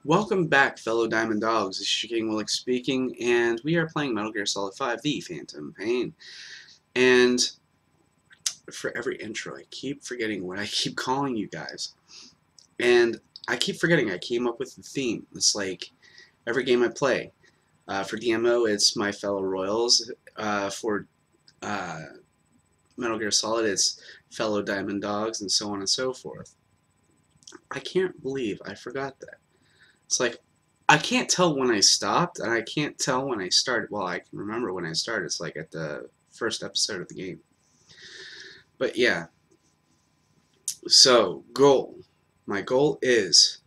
Welcome back, fellow Diamond Dogs. This is King Willick speaking, and we are playing Metal Gear Solid 5, The Phantom Pain. And for every intro, I keep forgetting what I keep calling you guys. And I keep forgetting I came up with the theme. It's like every game I play. For DMO, it's My Fellow Royals. For Metal Gear Solid, it's Fellow Diamond Dogs, and so on and so forth. I can't believe I forgot that. It's like, I can't tell when I stopped, and I can't tell when I started. Well, I can remember when I started. It's like at the first episode of the game. But yeah. So, goal. My goal is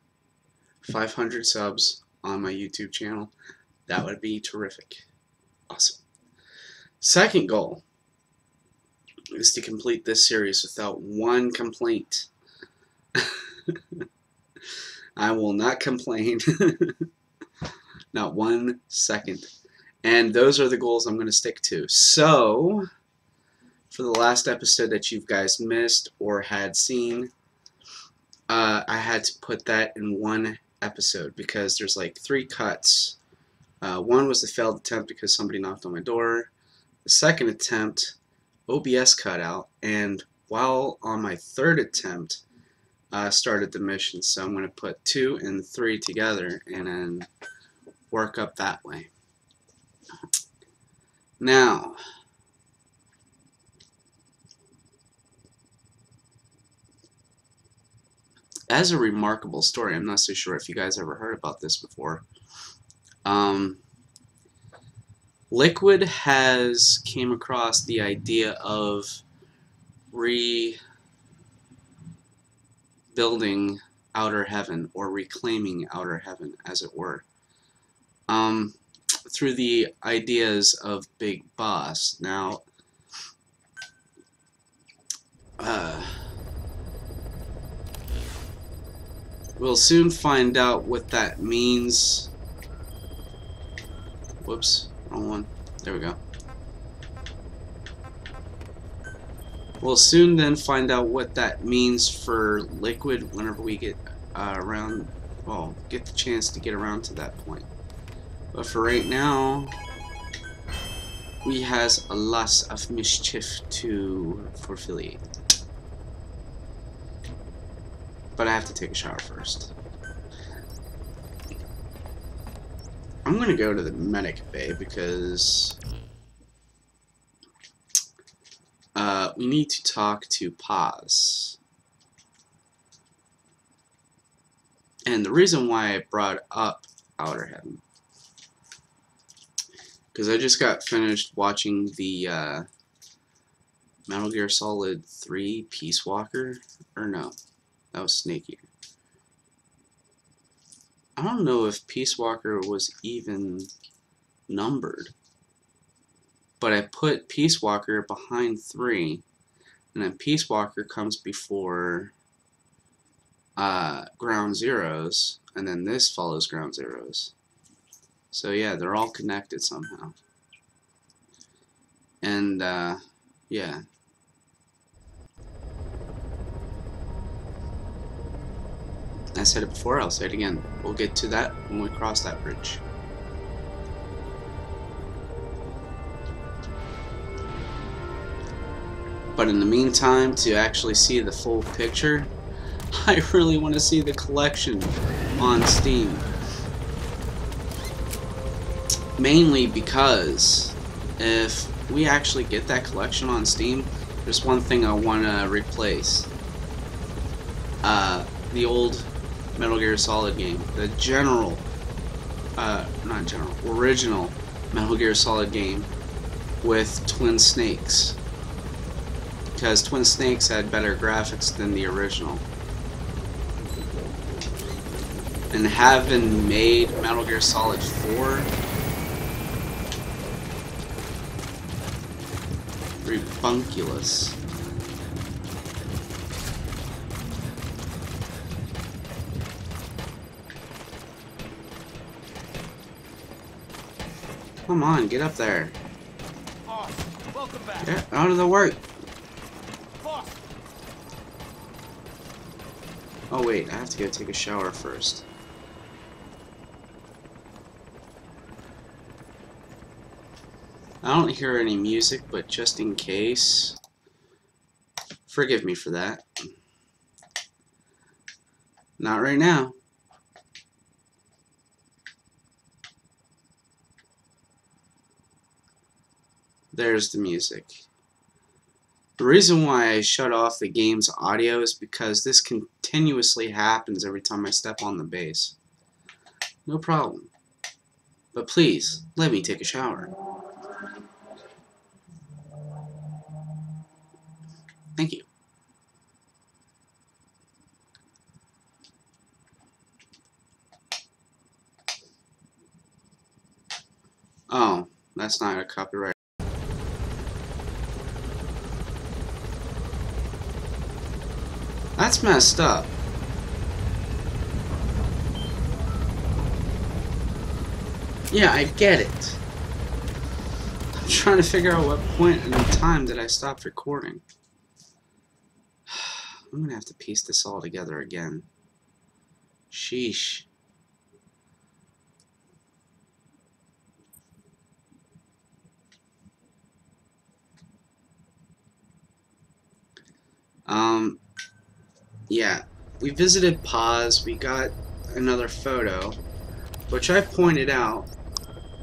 500 subs on my YouTube channel. That would be terrific. Awesome. Second goal is to complete this series without one complaint. I will not complain. Not 1 second. And those are the goals I'm going to stick to. So, for the last episode that you guys missed or had seen, I had to put that in one episode because there's like 3 cuts. One was a failed attempt because somebody knocked on my door. The second attempt, OBS cut out. And while on my third attempt, started the mission, so I'm going to put 2 and 3 together and then work up that way. Now, as a remarkable story, I'm not so sure if you guys ever heard about this before. Liquid has came across the idea of building Outer Heaven, or reclaiming Outer Heaven, as it were, through the ideas of Big Boss. Now, we'll soon find out what that means. Whoops, wrong one. There we go. We'll soon then find out what that means for Liquid whenever we get get the chance to get around to that point. But for right now, we has a lot of mischief to fulfill. But I have to take a shower first. I'm going to go to the medic bay because we need to talk to Paz. And the reason why I brought up Outer Heaven, because I just got finished watching the Metal Gear Solid 3 Peace Walker, or no, that was Snake Eater. I don't know if Peace Walker was even numbered, but I put Peace Walker behind 3, and then Peace Walker comes before Ground Zeroes, and then this follows Ground Zeroes. So yeah, they're all connected somehow. And yeah. I said it before, I'll say it again. We'll get to that when we cross that bridge. But in the meantime, to actually see the full picture, I really want to see the collection on Steam. Mainly because if we actually get that collection on Steam, there's one thing I want to replace. The old Metal Gear Solid game. The original Metal Gear Solid game with Twin Snakes. Because Twin Snakes had better graphics than the original. And having made Metal Gear Solid 4 rebunculous. Come on, get up there. Boss, welcome back. Get out of the work. Boss. Oh wait, I have to go take a shower first. I don't hear any music, but just in case, forgive me for that. Not right now. There's the music. The reason why I shut off the game's audio is because this continuously happens every time I step on the base. No problem. But please, let me take a shower. Thank you. Oh, that's not a copyright. That's messed up. Yeah, I get it. I'm trying to figure out what point in time did I stop recording. I'm gonna have to piece this all together again. Sheesh. Yeah, we visited Paz, we got another photo, which I pointed out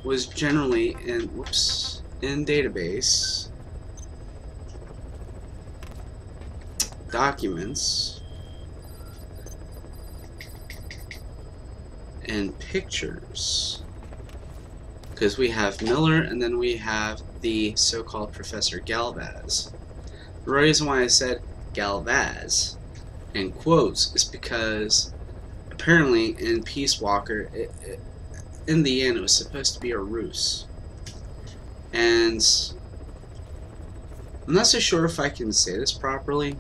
was generally in, in database, documents, and pictures. Because we have Miller and then we have the so-called Professor Galvase. The reason why I said Galvase in quotes is because apparently in Peace Walker, in the end, it was supposed to be a ruse. And I'm not so sure if I can say this properly,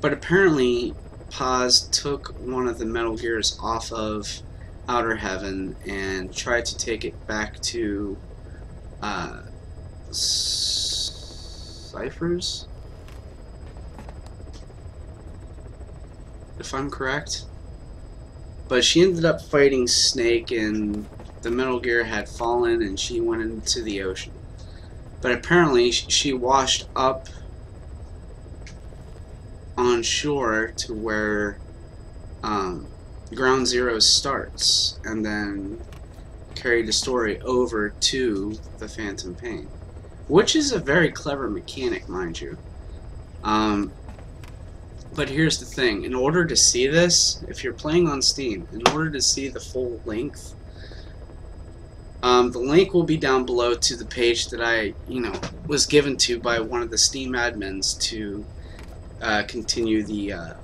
but apparently Paz took one of the Metal Gears off of Outer Heaven and tried to take it back to Cypher's, if I'm correct. But she ended up fighting Snake, and the Metal Gear had fallen, and she went into the ocean. But apparently she washed up on shore to where Ground Zero starts, and then carried the story over to the Phantom Pain, which is a very clever mechanic, mind you. But here's the thing, in order to see this, if you're playing on Steam, in order to see the full length, the link will be down below to the page that I, was given to by one of the Steam admins to continue the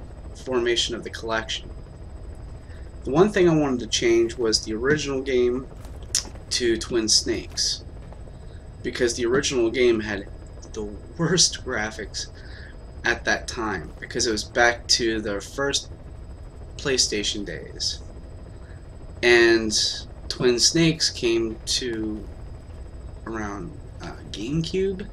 formation of the collection. The one thing I wanted to change was the original game to Twin Snakes, because the original game had the worst graphics at that time, because it was back to the first PlayStation days, and Twin Snakes came to around GameCube,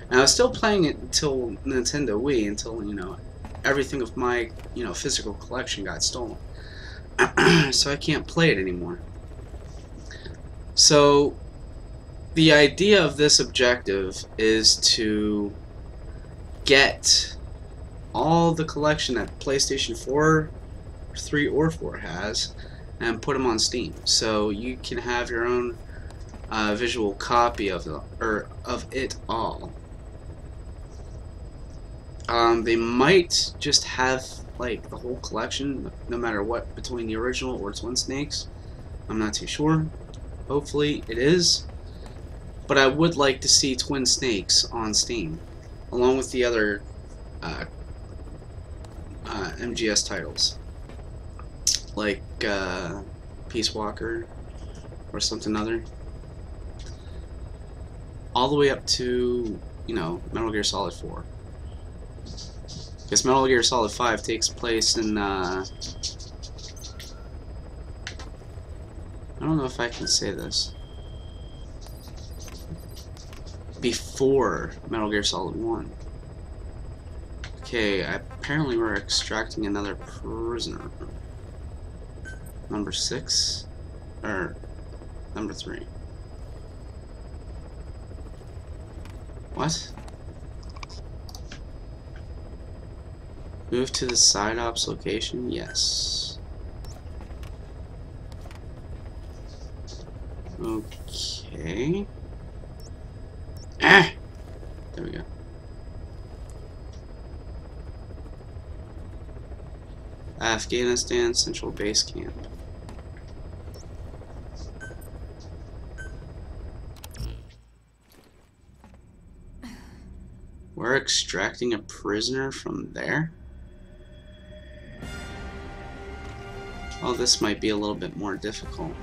and I was still playing it until Nintendo Wii, until everything of my physical collection got stolen. So I can't play it anymore. So the idea of this objective is to get all the collection that PlayStation 4, 3, or 4 has and put them on Steam, so you can have your own visual copy of it all. They might just have like the whole collection, no matter what, between the original or Twin Snakes. I'm not too sure. Hopefully it is. But I would like to see Twin Snakes on Steam, along with the other MGS titles, like Peace Walker or something other, all the way up to Metal Gear Solid 4. Because Metal Gear Solid 5 takes place in I don't know if I can say this. before Metal Gear Solid 1. Okay, apparently we're extracting another prisoner. Number 6? Or number 3? What? Move to the side ops location? Yes. Okay. Ah! There we go. Afghanistan Central Base Camp. We're extracting a prisoner from there? Oh, this might be a little bit more difficult.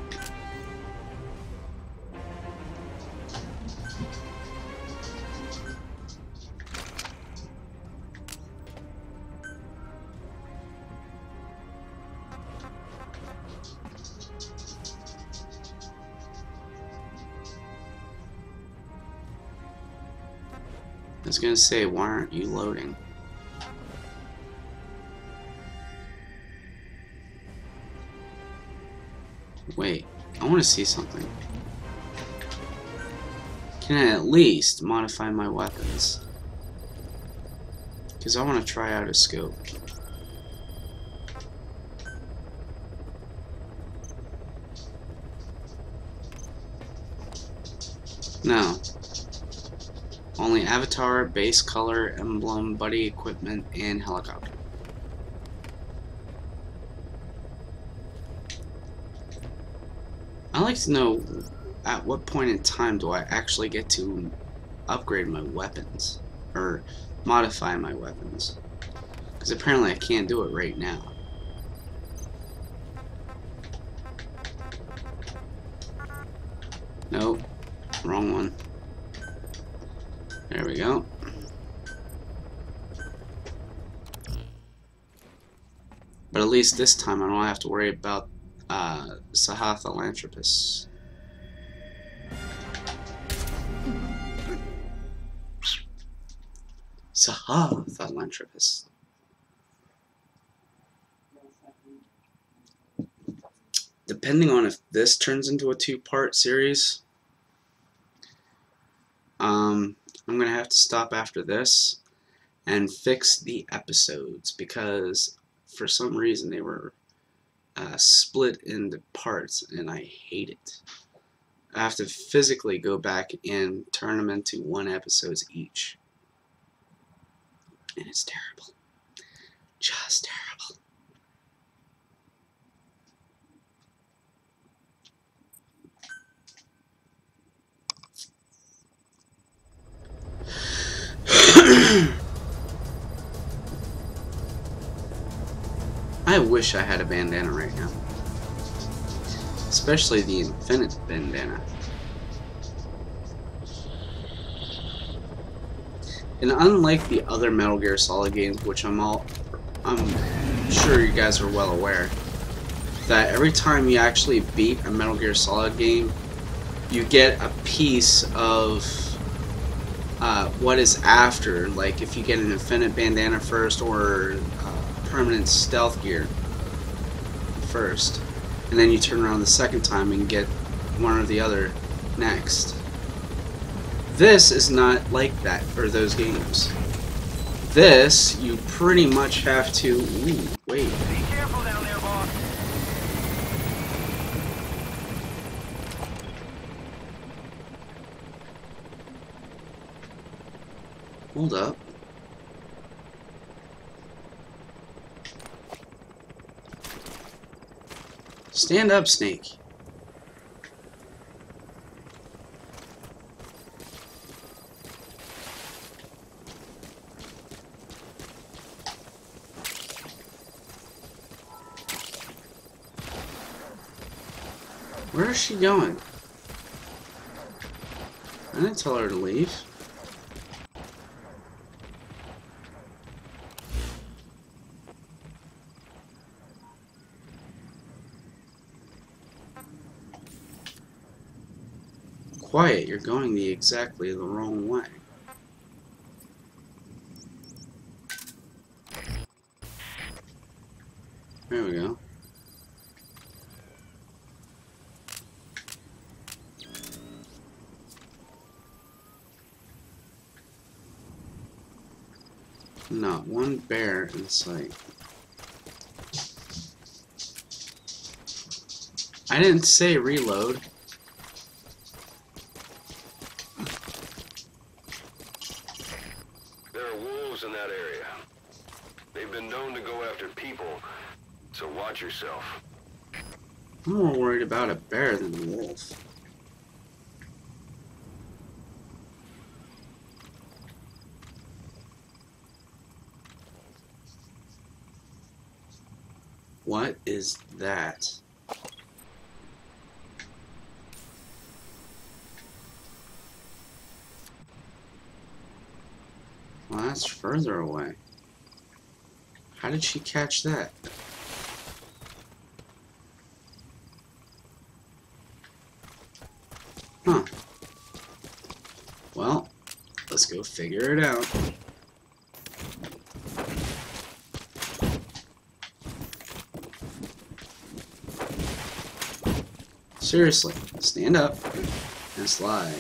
I was gonna say, why aren't you loading? Wait, I want to see something. Can I at least modify my weapons? Because I want to try out a scope. No. Only avatar, base color, emblem, buddy equipment, and helicopter. I'd like to know at what point in time do I actually get to upgrade my weapons or modify my weapons, because apparently I can't do it right now. Nope, wrong one. There we go. But at least this time I don't have to worry about Sahathlanthropus. Sahathlanthropus. Depending on if this turns into a two-part series, I'm gonna have to stop after this and fix the episodes, because for some reason they were split into parts and I hate it. I have to physically go back and turn them into one episodes each, and it's terrible, just terrible. I wish I had a bandana right now. Especially the Infinite bandana. And unlike the other Metal Gear Solid games, which I'm sure you guys are well aware, that every time you actually beat a Metal Gear Solid game, you get a piece of what is after. Like if you get an Infinite bandana first, or permanent stealth gear first, and then you turn around the second time and get one or the other next. This is not like that for those games. This, you pretty much have to... Ooh, wait. Be careful down there, boss. Hold up. Stand up, Snake. Where is she going? I didn't tell her to leave. Quiet, you're going exactly the wrong way. There we go. Not one bear in sight. I didn't say reload. There are wolves in that area. They've been known to go after people, so watch yourself. I'm more worried about a bear than a wolf. What is that? Well, that's further away. How did she catch that? Huh. Well, let's go figure it out. Seriously, stand up and slide.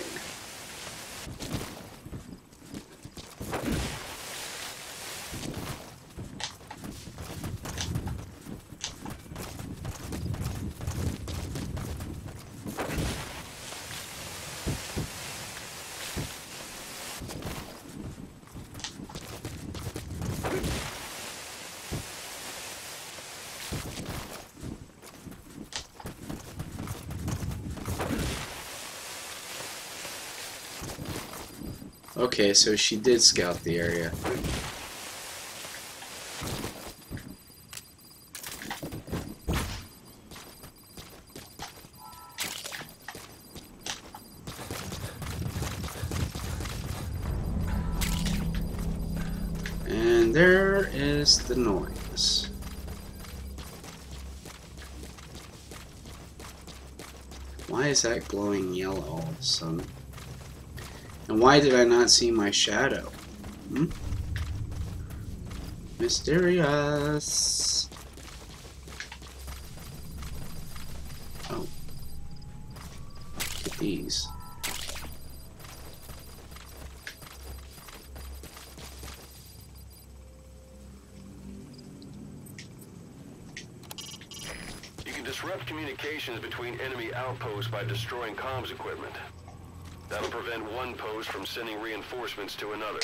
Okay, so she did scout the area. And there is the noise. Why is that glowing yellow all of a sudden? And why did I not see my shadow? Hmm? Mysterious. Oh. Get these. You can disrupt communications between enemy outposts by destroying comms equipment. That'll prevent one post from sending reinforcements to another.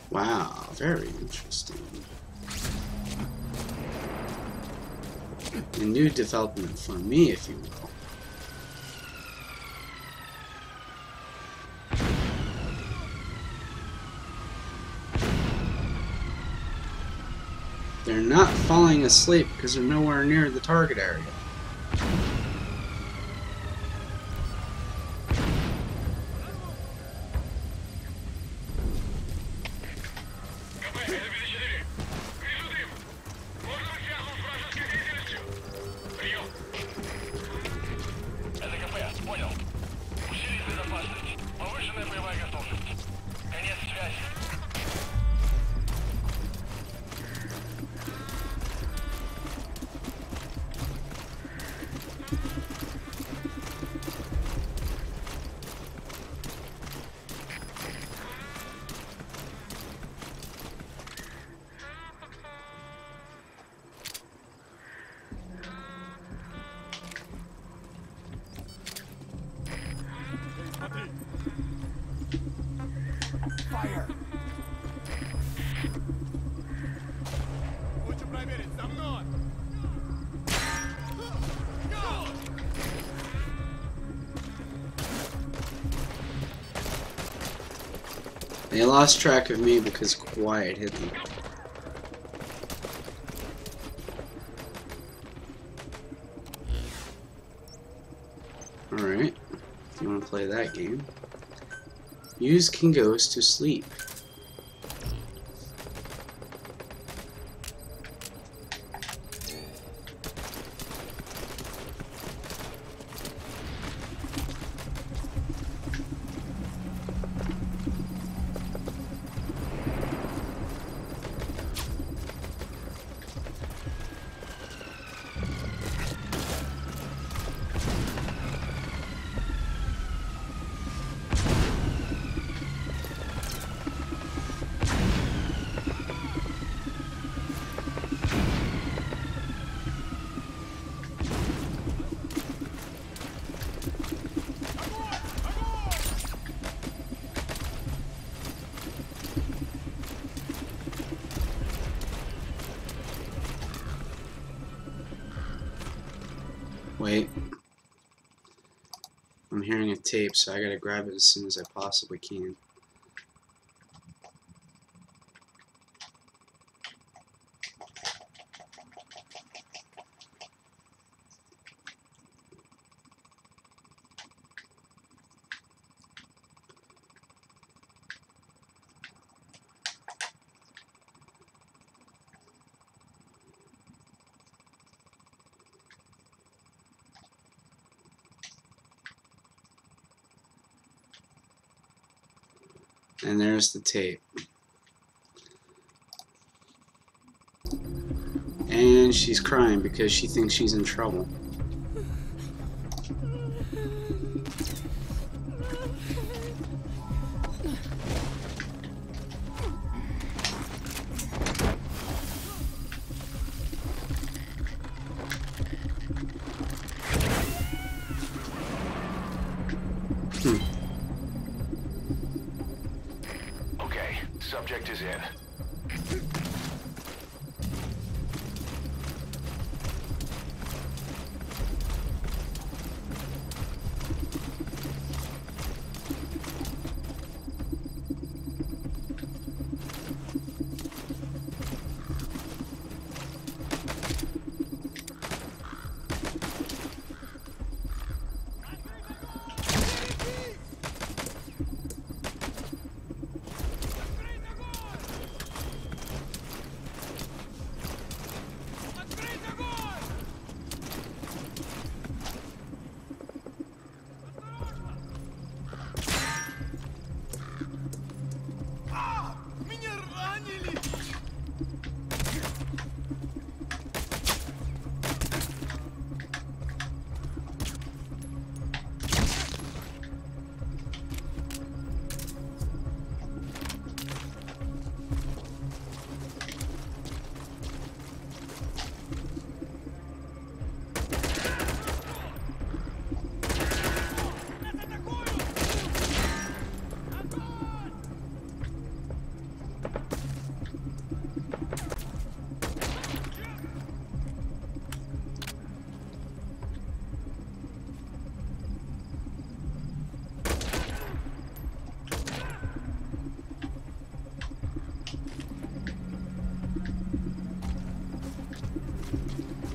Wow, very interesting. A new development for me, if you will. They're not falling asleep because they're nowhere near the target area. Fire! Лучше проверить, за мной! They lost track of me because quiet hit them. want to play that game. Use Kingos to sleep. Wait. I'm hearing a tape, so I gotta grab it as soon as I possibly can. And there's the tape. And she's crying because she thinks she's in trouble. Okay, subject is in.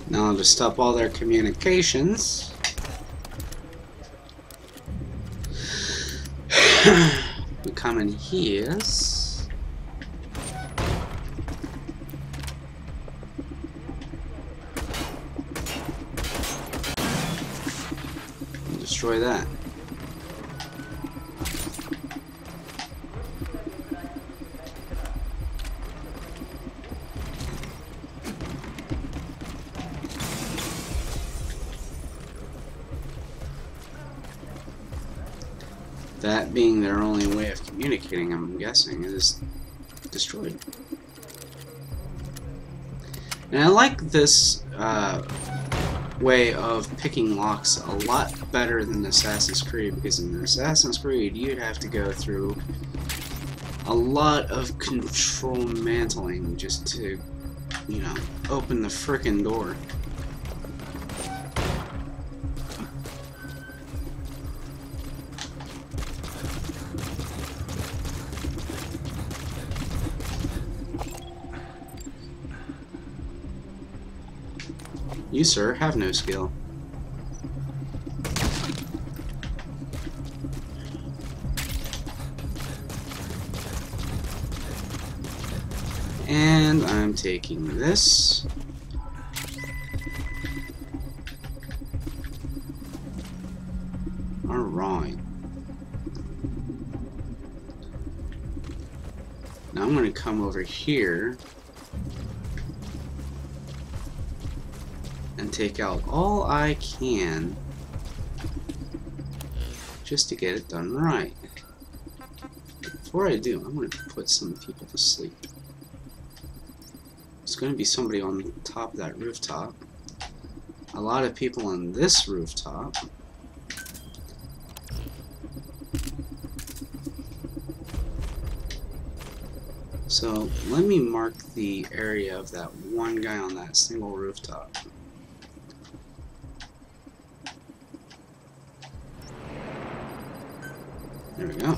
Now to stop all their communications, we come in here. And destroy that. That being their only way of communicating, I'm guessing, is destroyed. And I like this way of picking locks a lot better than Assassin's Creed, because in Assassin's Creed you'd have to go through a lot of control mantling just to, you know, open the frickin' door. You, sir, have no skill. And I'm taking this. Alright. Now I'm going to come over here and take out all I can just to get it done right. Before I do, I'm going to put some people to sleep. There's going to be somebody on top of that rooftop. A lot of people on this rooftop. So let me mark the area of that one guy on that single rooftop. There we go.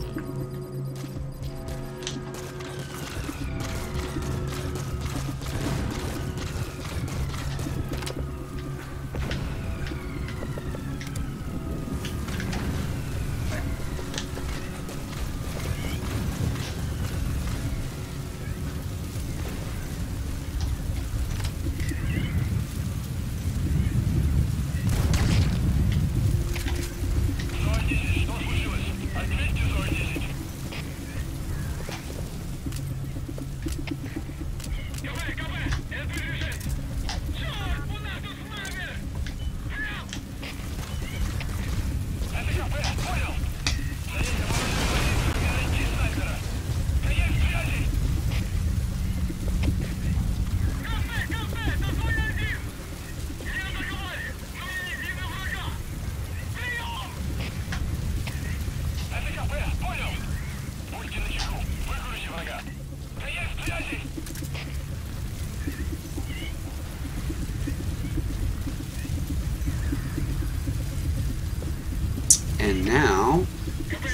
And now,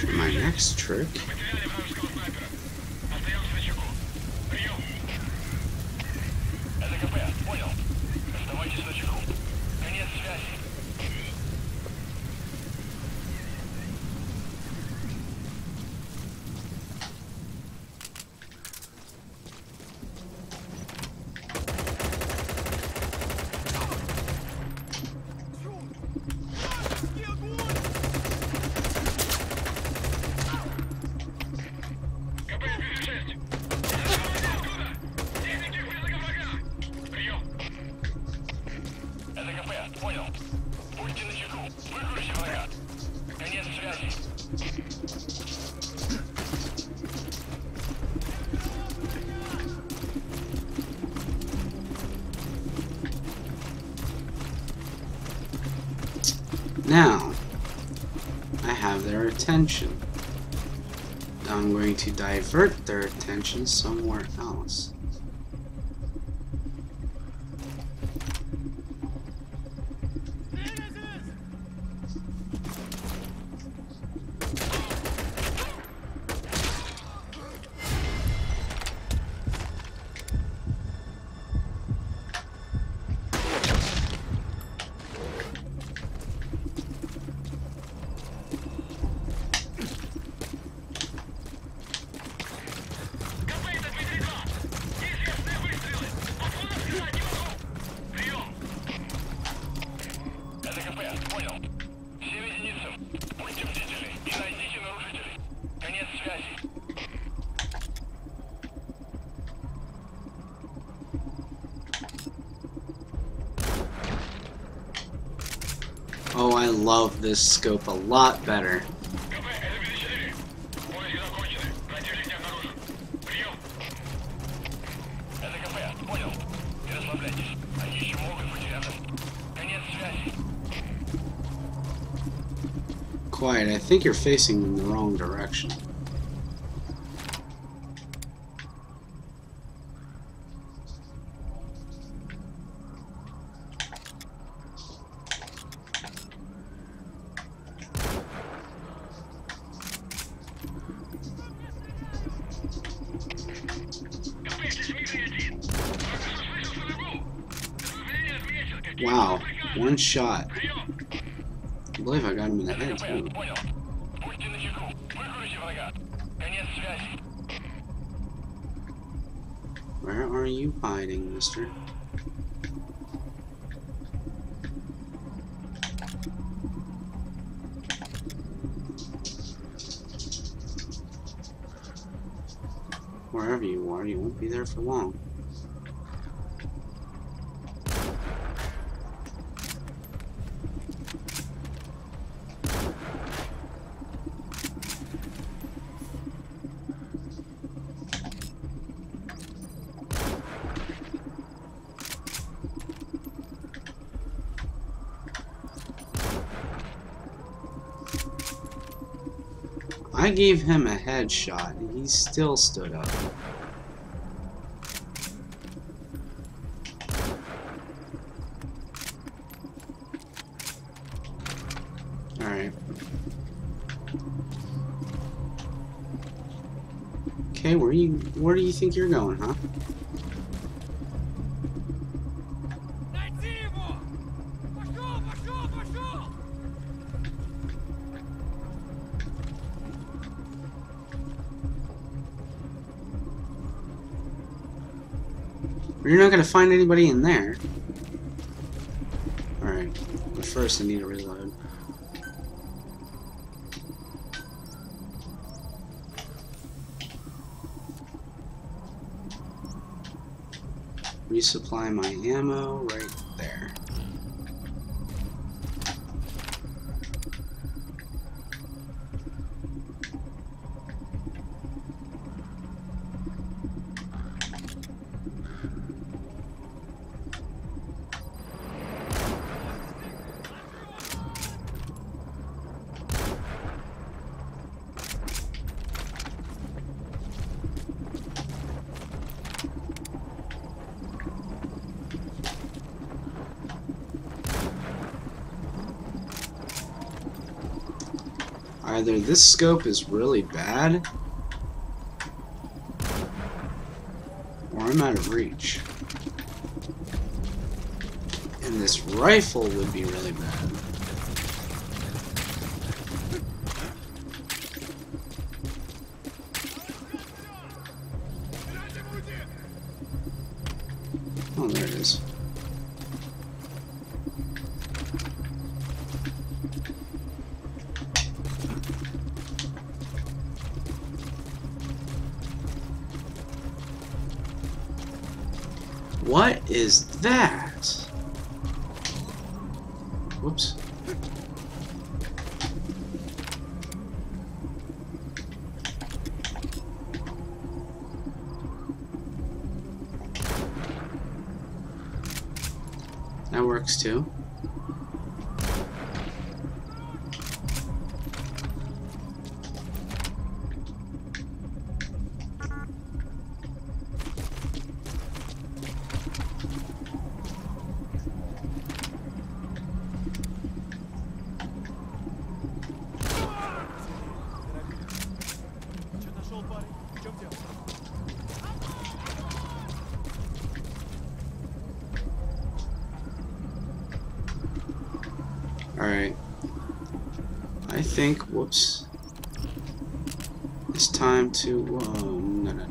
for my next trick, now I have their attention. Now I'm going to divert their attention somewhere else. Oh, I love this scope a lot better. Quiet, I think you're facing in the wrong direction. Wow, one shot. I believe I got him in the head too. Where are you hiding, mister? Wherever you are, you won't be there for long. I gave him a headshot, and he still stood up. Alright. Okay, where do you think you're going, huh? You're not gonna find anybody in there. Alright, but first I need to reload. Resupply my ammo right there. Either this scope is really bad, or I'm out of reach. And this rifle would be really bad. Oh, there it is. What is that? Whoops. That works too. Alright. I think, whoops. It's time to, no.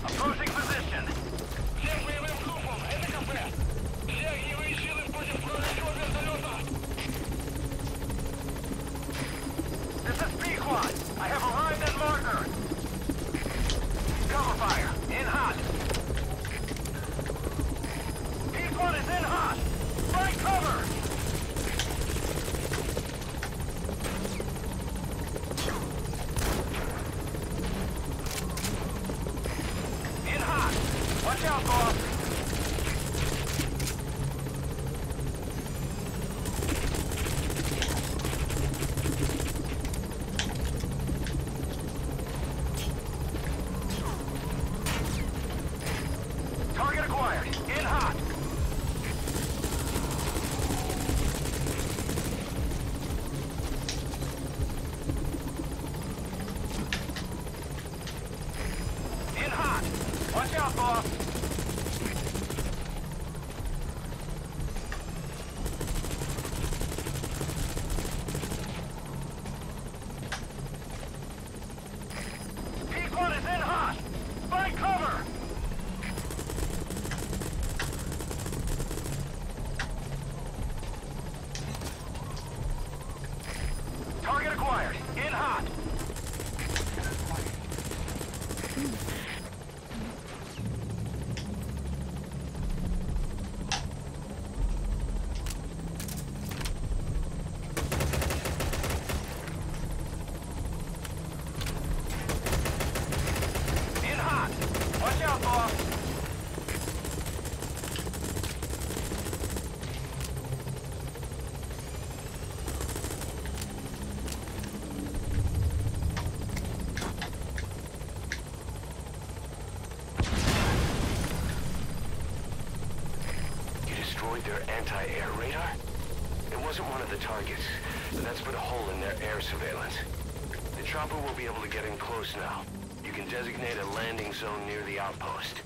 Approaching position. This is P-Quad. I have arrived at marker. Cover fire. In hot. P-Quad is in hot. Right cover. Watch out, boss. P1 is in hot. Find cover. Target acquired. In hot. In hot. Watch out, boss. You destroyed their anti-air radar? It wasn't one of the targets, but that's put a hole in their air surveillance. The chopper will be able to get in close now. You can designate a landing zone near the outpost.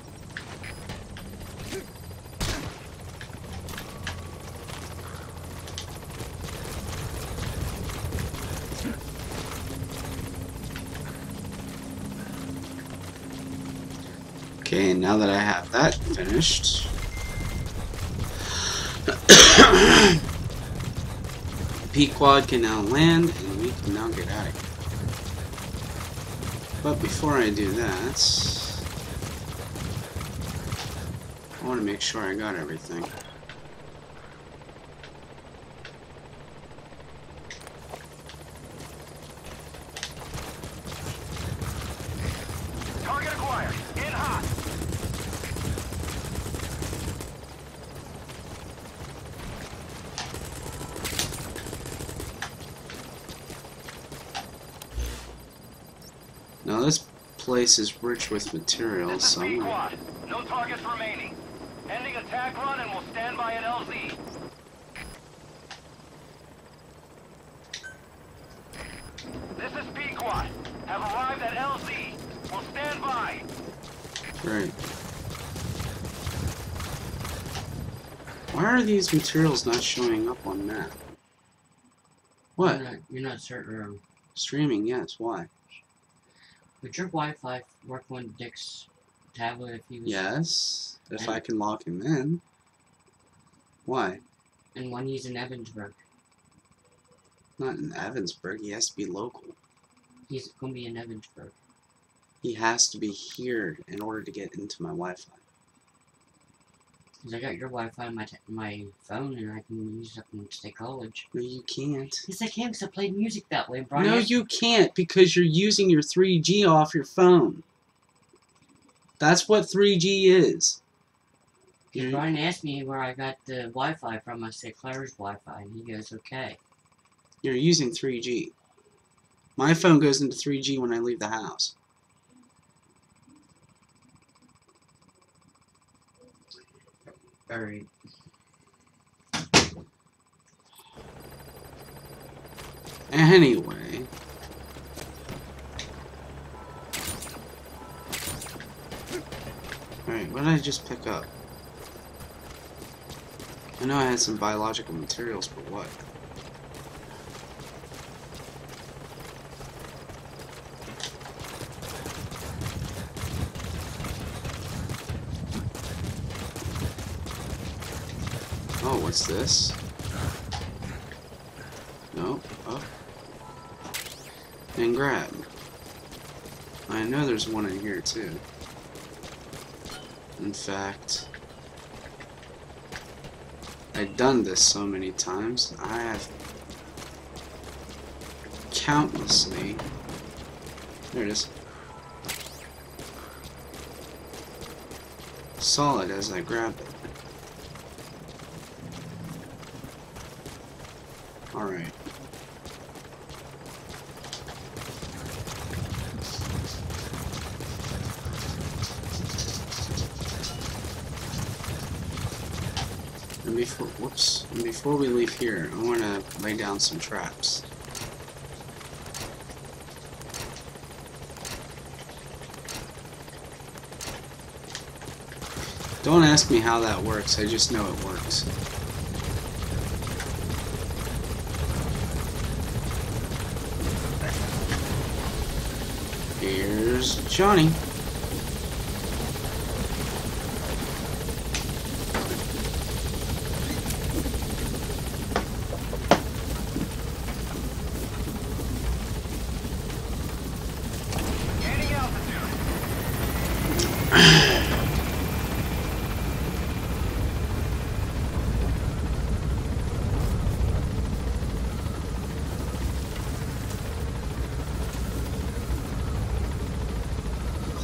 Okay, now that I have that finished, P-Quad can now land, and we can now get out of here. But before I do that, I want to make sure I got everything. Target acquired. In hot. Now this place is rich with materials, This is so I'm gonna... P-Quad. No targets remaining. Ending attack run and we'll stand by at LZ. This is P-Quad. Have arrived at LZ. We'll stand by. Right. Why are these materials not showing up on map? What? You're not certain. Streaming, yes. Why? Would your Wi-Fi work on Dick's tablet if he was... Yes. If I can lock him in. Why? And when he's in Evansburg. Not in Evansburg. He has to be local. He's gonna be in Evansburg. He has to be here in order to get into my Wi-Fi. Because I got your Wi-Fi on my phone and I can use it in State College. No, you can't. Yes, I can because I played music that way, Brian. No, you can't because you're using your 3G off your phone. That's what 3G is. Brian asked me where I got the Wi-Fi from. I said Claire's Wi-Fi, and he goes, okay. You're using 3G. My phone goes into 3G when I leave the house. Alright. Anyway. Alright, what did I just pick up? I know I had some biological materials, but what? Oh, what's this? Nope. Oh. And grab. I know there's one in here too. In fact, I've done this so many times. I have countlessly. There it is. Saw it as I grabbed it. Alright. And before we leave here, I want to lay down some traps. Don't ask me how that works, I just know it works. Here's Johnny. Gaining altitude.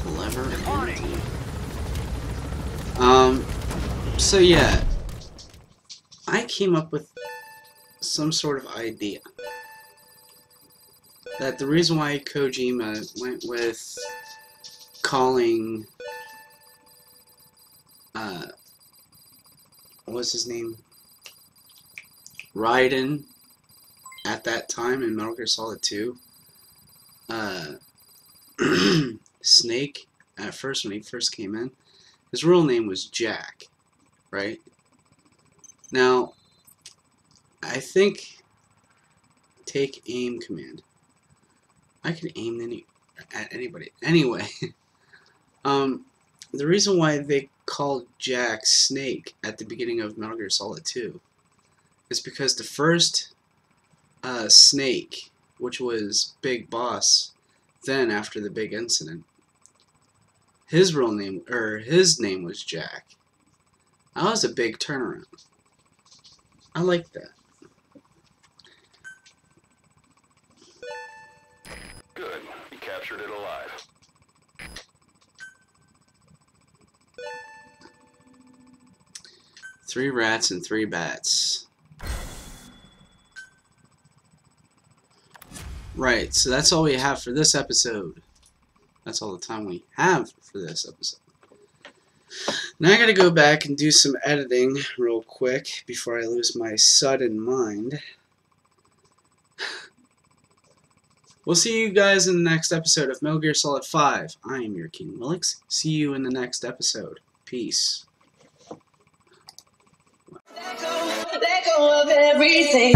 Clever Departing. indeed. So yeah, I came up with some sort of idea that the reason why Kojima went with calling, what was his name? Raiden at that time in Metal Gear Solid 2, Snake, at first when he first came in, his real name was Jack, right? Now, I think, take aim command. I can aim at anybody. Anyway, the reason why they called Jack Snake at the beginning of Metal Gear Solid 2 is because the first Snake, which was Big Boss, then after the big incident, his real name, or his name was Jack. That was a big turnaround. I like that. Good. You captured it alive. Three rats and 3 bats. Right, so that's all we have for this episode. That's all the time we have for this episode. Now I gotta go back and do some editing real quick before I lose my sudden mind. We'll see you guys in the next episode of Metal Gear Solid 5. I am your King Willix. See you in the next episode. Peace. Let go of everything.